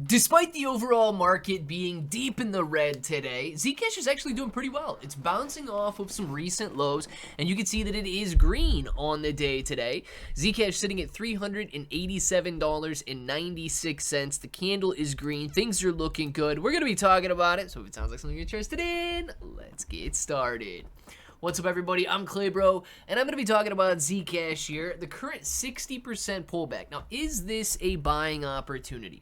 Despite the overall market being deep in the red today, Zcash is actually doing pretty well. It's bouncing off of some recent lows, and you can see that it is green on the day today. Zcash sitting at $387.96. The candle is green. Things are looking good. We're going to be talking about it, so if it sounds like something you're interested in, let's get started. What's up, everybody? I'm Claybro, and I'm going to be talking about Zcash here, the current 60% pullback. Now, is this a buying opportunity?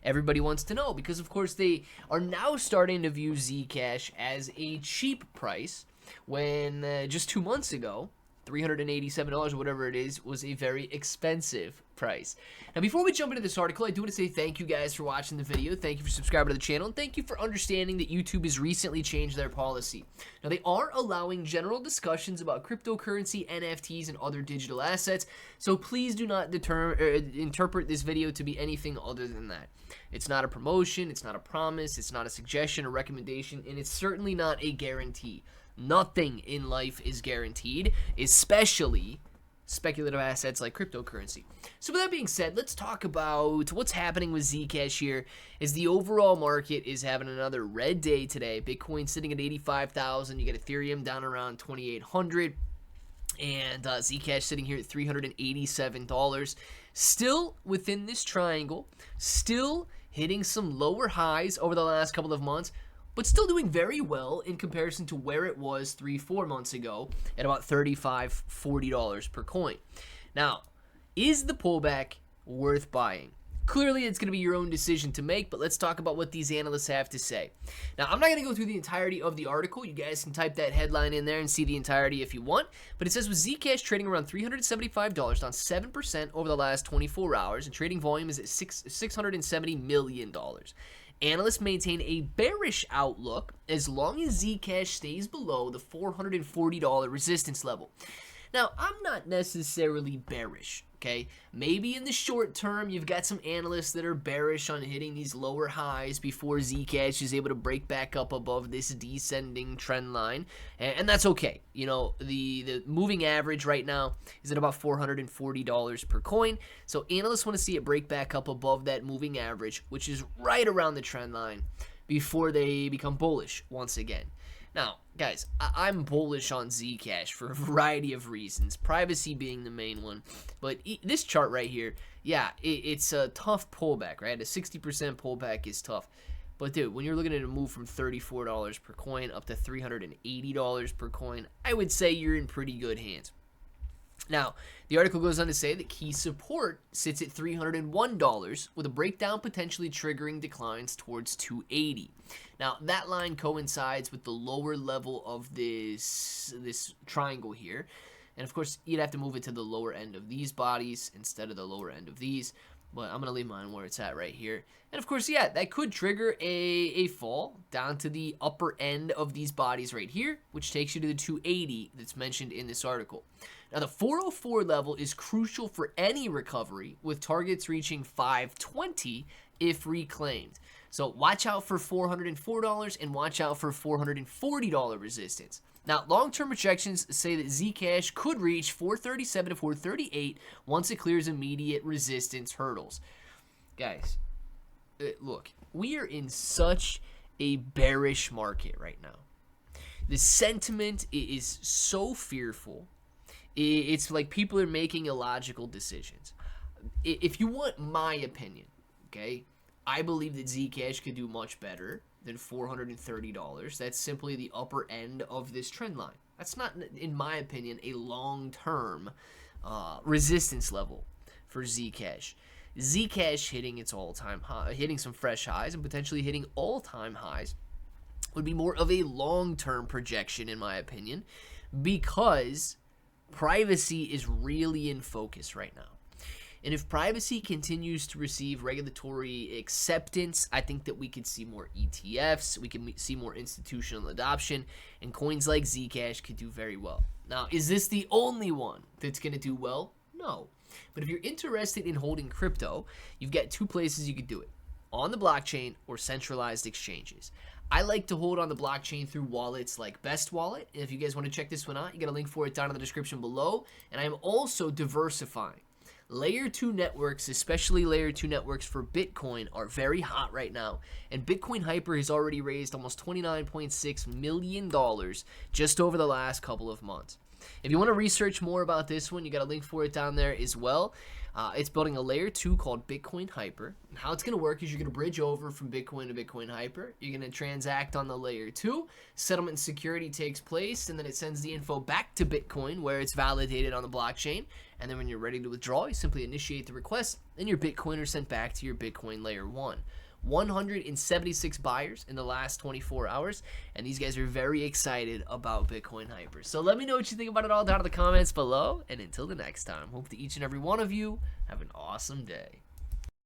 Everybody wants to know because, of course, they are now starting to view Zcash as a cheap price when just 2 months ago, $387 or whatever it is, was a very expensive price. Now, before we jump into this article, I do want to say thank you guys for watching the video. Thank you for subscribing to the channel, and thank you for understanding that YouTube has recently changed their policy. Now, they are allowing general discussions about cryptocurrency, NFTs, and other digital assets, so please do not interpret this video to be anything other than that. It's not a promotion, it's not a promise, it's not a suggestion or recommendation, and it's certainly not a guarantee. Nothing in life is guaranteed, especially speculative assets like cryptocurrency. So with that being said, let's talk about what's happening with Zcash here as the overall market is having another red day today. Bitcoin sitting at 85,000. You get Ethereum down around 2,800. And Zcash sitting here at $387. Still within this triangle. Still hitting some lower highs over the last couple of months, but still doing very well in comparison to where it was 3-4 months ago at about $35, $40 per coin. Now, is the pullback worth buying? Clearly, it's going to be your own decision to make, but let's talk about what these analysts have to say. Now, I'm not going to go through the entirety of the article. You guys can type that headline in there and see the entirety if you want, but it says with Zcash trading around $375, down 7% over the last 24 hours, and trading volume is at $670 million. Analysts maintain a bearish outlook as long as Zcash stays below the $440 resistance level. Now, I'm not necessarily bearish, okay? Maybe in the short term, you've got some analysts that are bearish on hitting these lower highs before Zcash is able to break back up above this descending trend line, and that's okay. You know, the moving average right now is at about $440 per coin, so analysts want to see it break back up above that moving average, which is right around the trend line, before they become bullish once again. Now, guys, I'm bullish on Zcash for a variety of reasons, privacy being the main one. But this chart right here, yeah, it's a tough pullback, right? A 60% pullback is tough. But, dude, when you're looking at a move from $34 per coin up to $380 per coin, I would say you're in pretty good hands. Now, the article goes on to say that key support sits at $301, with a breakdown potentially triggering declines towards $280. Now, that line coincides with the lower level of this triangle here. And, of course, you'd have to move it to the lower end of these bodies instead of the lower end of these. But I'm going to leave mine where it's at right here. And, of course, yeah, that could trigger a fall down to the upper end of these bodies right here, which takes you to the 280 that's mentioned in this article. Now, the 404 level is crucial for any recovery, with targets reaching 520 if reclaimed. So watch out for $404 and watch out for $440 resistance. Now, long-term projections say that Zcash could reach 437 to 438 once it clears immediate resistance hurdles. Guys, look, we are in such a bearish market right now. The sentiment is so fearful. It's like people are making illogical decisions. If you want my opinion, okay, I believe that Zcash could do much better than $430. That's simply the upper end of this trend line. That's not, in my opinion, a long-term resistance level for Zcash. Zcash hitting its all-time high, hitting some fresh highs and potentially hitting all-time highs would be more of a long-term projection, in my opinion, because privacy is really in focus right now. And if privacy continues to receive regulatory acceptance, I think that we could see more ETFs, we can see more institutional adoption, and coins like Zcash could do very well. Now, is this the only one that's going to do well? No. But if you're interested in holding crypto, you've got two places you could do it: on the blockchain or centralized exchanges. I like to hold on the blockchain through wallets like Best Wallet. And if you guys want to check this one out, you got a link for it down in the description below. And I am also diversifying. Layer 2 networks, especially Layer 2 networks for Bitcoin, are very hot right now. And Bitcoin Hyper has already raised almost $29.6 million just over the last couple of months. If you want to research more about this one, you got a link for it down there as well. It's building a layer 2 called Bitcoin Hyper. And how it's going to work is you're going to bridge over from Bitcoin to Bitcoin Hyper. You're going to transact on the layer 2. Settlement and security takes place, and then it sends the info back to Bitcoin where it's validated on the blockchain. And then when you're ready to withdraw, you simply initiate the request, and your Bitcoin are sent back to your Bitcoin layer 1. 176 buyers in the last 24 hours, and these guys are very excited about Bitcoin Hyper. So let me know what you think about it all down in the comments below, and until the next time, hope that each and every one of you have an awesome day.